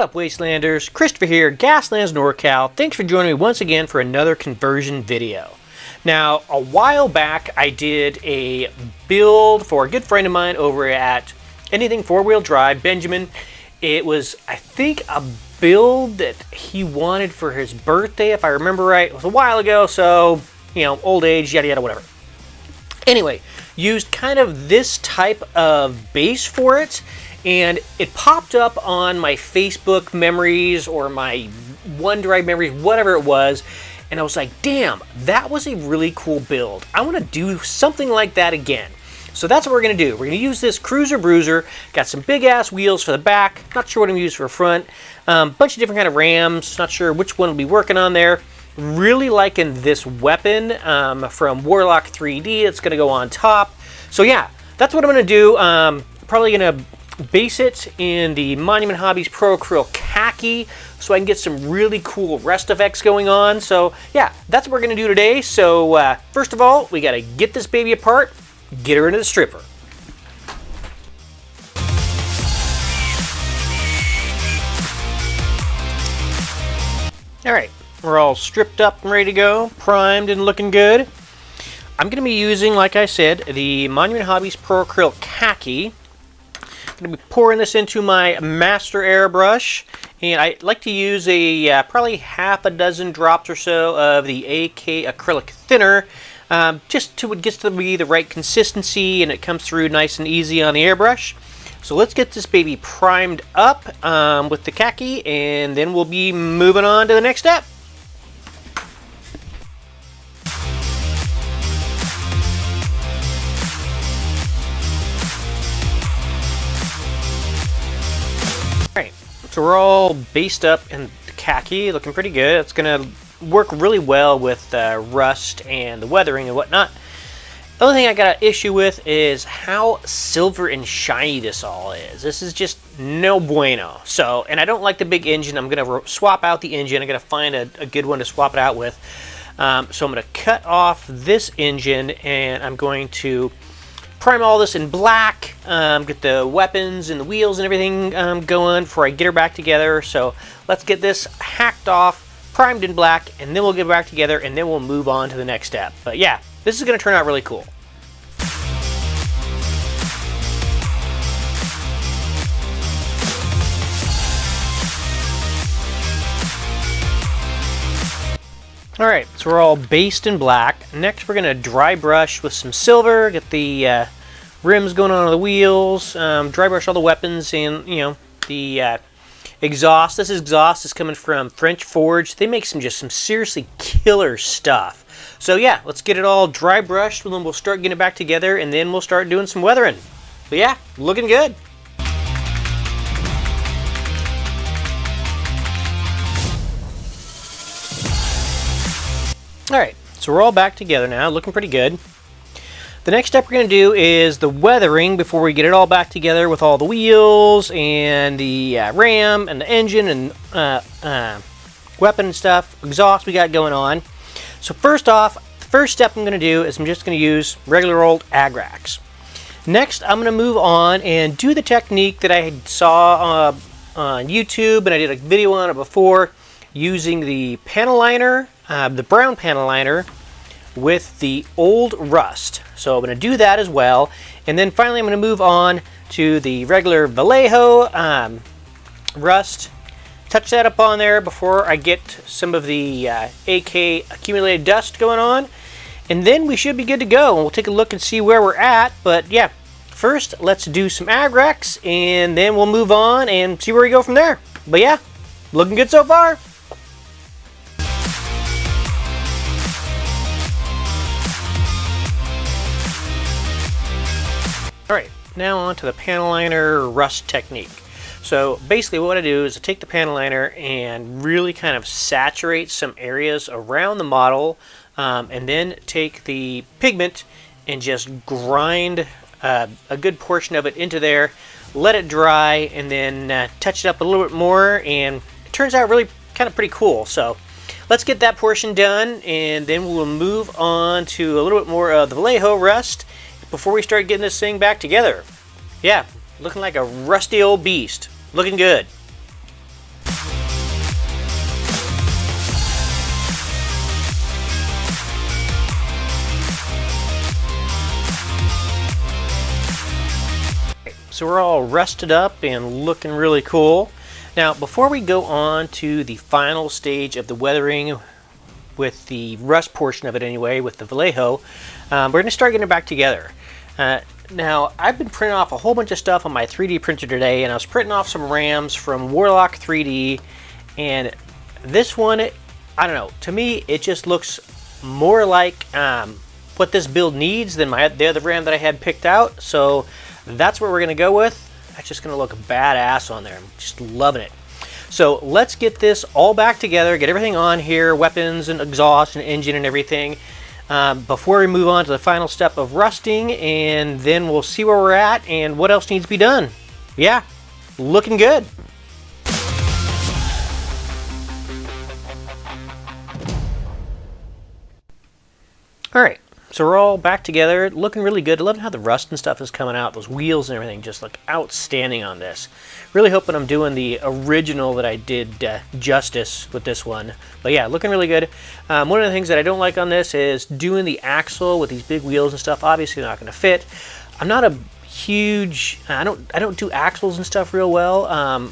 up, Wastelanders? Christopher here, Gaslands NorCal. Thanks for joining me once again for another conversion video. Now, a while back, I did a build for a good friend of mine over at Anything Four-Wheel Drive, Benjamin. It was, I think, a build that he wanted for his birthday, if I remember right. It was a while ago, so, you know, old age, yada yada, whatever. Anyway, used kind of this type of base for it, and it popped up on my Facebook memories or my OneDrive memories, whatever it was, and I was like, damn, that was a really cool build. I want to do something like that again. So that's what we're going to do. We're going to use this Cruiser Bruiser. Got some big ass wheels for the back. Not sure what I'm going to use for the front. Bunch of different kind of rams. Not sure which one we'll be working on there. Really liking this weapon from Warlock 3D. It's going to go on top. So yeah, that's what I'm going to do. Probably going to base it in the Monument Hobbies Pro Acryl Khaki so I can get some really cool rest effects going on. So yeah, that's what we're going to do today. So first of all, we got to get this baby apart, get her into the stripper. Alright, we're all stripped up and ready to go, primed and looking good. I'm going to be using, like I said, the Monument Hobbies Pro Acryl Khaki. I'm going to be pouring this into my master airbrush, and I like to use a probably half a dozen drops or so of the AK acrylic thinner, just to it gets to be the right consistency and it comes through nice and easy on the airbrush. So let's get this baby primed up with the khaki, and then we'll be moving on to the next step. Alright, so we're all based up in the khaki, looking pretty good. It's going to work really well with rust and the weathering and whatnot. The only thing I got an issue with is how silver and shiny this all is. This is just no bueno. So, and I don't like the big engine. I'm going to swap out the engine. I'm going to find a good one to swap it out with. So I'm going to cut off this engine, and I'm going to prime all this in black, get the weapons and the wheels and everything going before I get her back together. So let's get this hacked off, primed in black, and then we'll get back together, and then we'll move on to the next step. But yeah, this is going to turn out really cool. Alright, so we're all based in black. Next we're going to dry brush with some silver, get the rims going on the wheels, dry brush all the weapons and, you know, the exhaust. This exhaust is coming from French Forge. They make some seriously killer stuff. So yeah, let's get it all dry brushed, and then we'll start getting it back together, and then we'll start doing some weathering. But yeah, looking good. Alright, so we're all back together now, looking pretty good. The next step we're going to do is the weathering before we get it all back together with all the wheels and the ram and the engine and weapon stuff, exhaust we got going on. So first off, the first step I'm going to do is I'm just going to use regular old Agrax. Next, I'm going to move on and do the technique that I saw on YouTube, and I did a video on it before, using the panel liner, the brown panel liner, with the old rust. So I'm going to do that as well, and then finally I'm going to move on to the regular Vallejo rust. Touch that up on there before I get some of the AK accumulated dust going on, and then we should be good to go, and we'll take a look and see where we're at. But yeah, first let's do some Agrax, and then we'll move on and see where we go from there. But yeah, looking good so far. Alright, now on to the panel liner rust technique. So basically what I do is I take the panel liner and really kind of saturate some areas around the model, and then take the pigment and just grind a good portion of it into there, let it dry, and then touch it up a little bit more, and it turns out really kind of pretty cool. So let's get that portion done, and then we'll move on to a little bit more of the Vallejo rust before we start getting this thing back together. Yeah, looking like a rusty old beast. Looking good. so we're all rusted up and looking really cool. Now, before we go on to the final stage of the weathering, with the rust portion of it anyway, with the Vallejo, we're going to start getting it back together. Now, I've been printing off a whole bunch of stuff on my 3D printer today, and I was printing off some RAMs from Warlock 3D, and this one, I don't know, to me, it just looks more like what this build needs than the other RAM that I had picked out, so that's what we're going to go with. That's just going to look badass on there. I'm just loving it. So let's get this all back together, get everything on here, weapons and exhaust and engine and everything, before we move on to the final step of rusting, and then we'll see where we're at and what else needs to be done. Yeah, looking good. All right, so we're all back together, looking really good. I love how the rust and stuff is coming out. Those wheels and everything just look outstanding on this. Really hoping I'm doing the original that I did justice with this one. But yeah, looking really good. One of the things that I don't like on this is doing the axle with these big wheels and stuff. Obviously they're not going to fit. I'm not a huge, I don't do axles and stuff real well,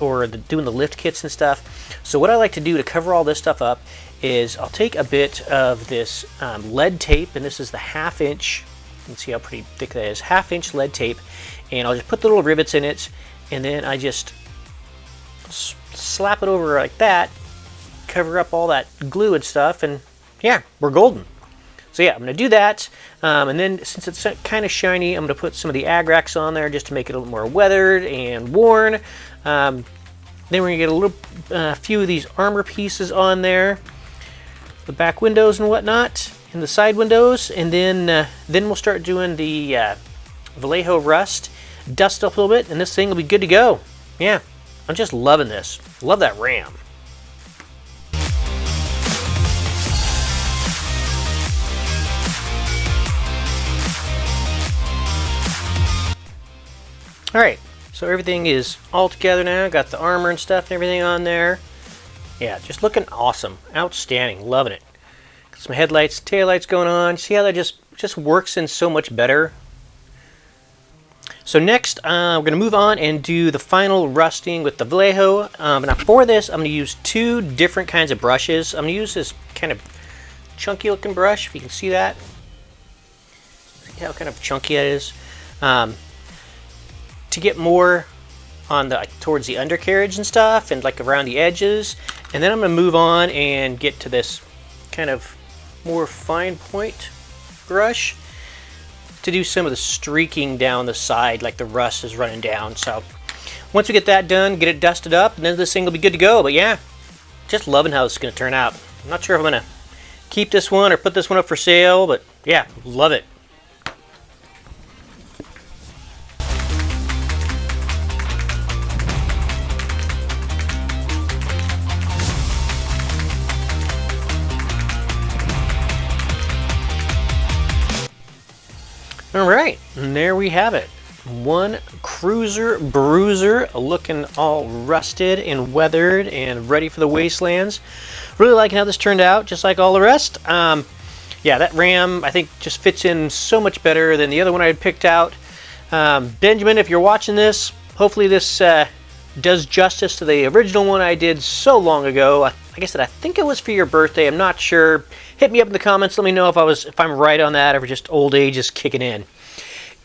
or doing the lift kits and stuff. So what I like to do to cover all this stuff up is I'll take a bit of this lead tape, and this is the 1/2 inch. You can see how pretty thick that is. 1/2 inch lead tape, and I'll just put the little rivets in it, and then I just slap it over like that, cover up all that glue and stuff, and yeah, we're golden. So yeah, I'm going to do that, and then since it's kind of shiny, I'm going to put some of the Agrax on there just to make it a little more weathered and worn. Then we're going to get a few of these armor pieces on there, the back windows and whatnot, and the side windows, and then we'll start doing the Vallejo rust, dust up a little bit, and this thing will be good to go. Yeah, I'm just loving this. Love that RAM. Alright, so everything is all together now. Got the armor and stuff and everything on there. Yeah, just looking awesome. Outstanding. Loving it. Got some headlights, taillights going on. See how that just works in so much better? So next, we're going to move on and do the final rusting with the Vallejo. Now for this, I'm going to use 2 different kinds of brushes. I'm going to use this kind of chunky looking brush, if you can see that. See how kind of chunky that is? To get more on the towards the undercarriage and stuff, and like around the edges. And then I'm going to move on and get to this kind of more fine point brush to do some of the streaking down the side, like the rust is running down. So once we get that done, get it dusted up, and then this thing will be good to go. But yeah, just loving how this is going to turn out. I'm not sure if I'm going to keep this one or put this one up for sale, but yeah, love it. Alright, and there we have it. One cruiser Bruiser, looking all rusted and weathered and ready for the wastelands. Really liking how this turned out, just like all the rest. Yeah, that RAM I think just fits in so much better than the other one I had picked out. Benjamin, if you're watching this, hopefully this does justice to the original one I did so long ago. Like I said, I think it was for your birthday. I'm not sure. Hit me up in the comments. Let me know if I'm right on that, or just old age is kicking in.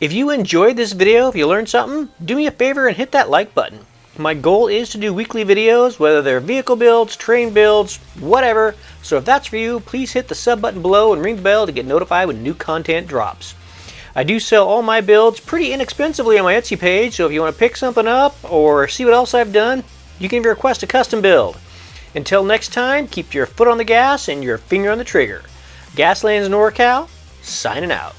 If you enjoyed this video, if you learned something, do me a favor and hit that like button. My goal is to do weekly videos, whether they're vehicle builds, train builds, whatever. So if that's for you, please hit the sub button below and ring the bell to get notified when new content drops. I do sell all my builds pretty inexpensively on my Etsy page, so if you want to pick something up or see what else I've done, you can request a custom build. Until next time, keep your foot on the gas and your finger on the trigger. Gaslands NorCal, signing out.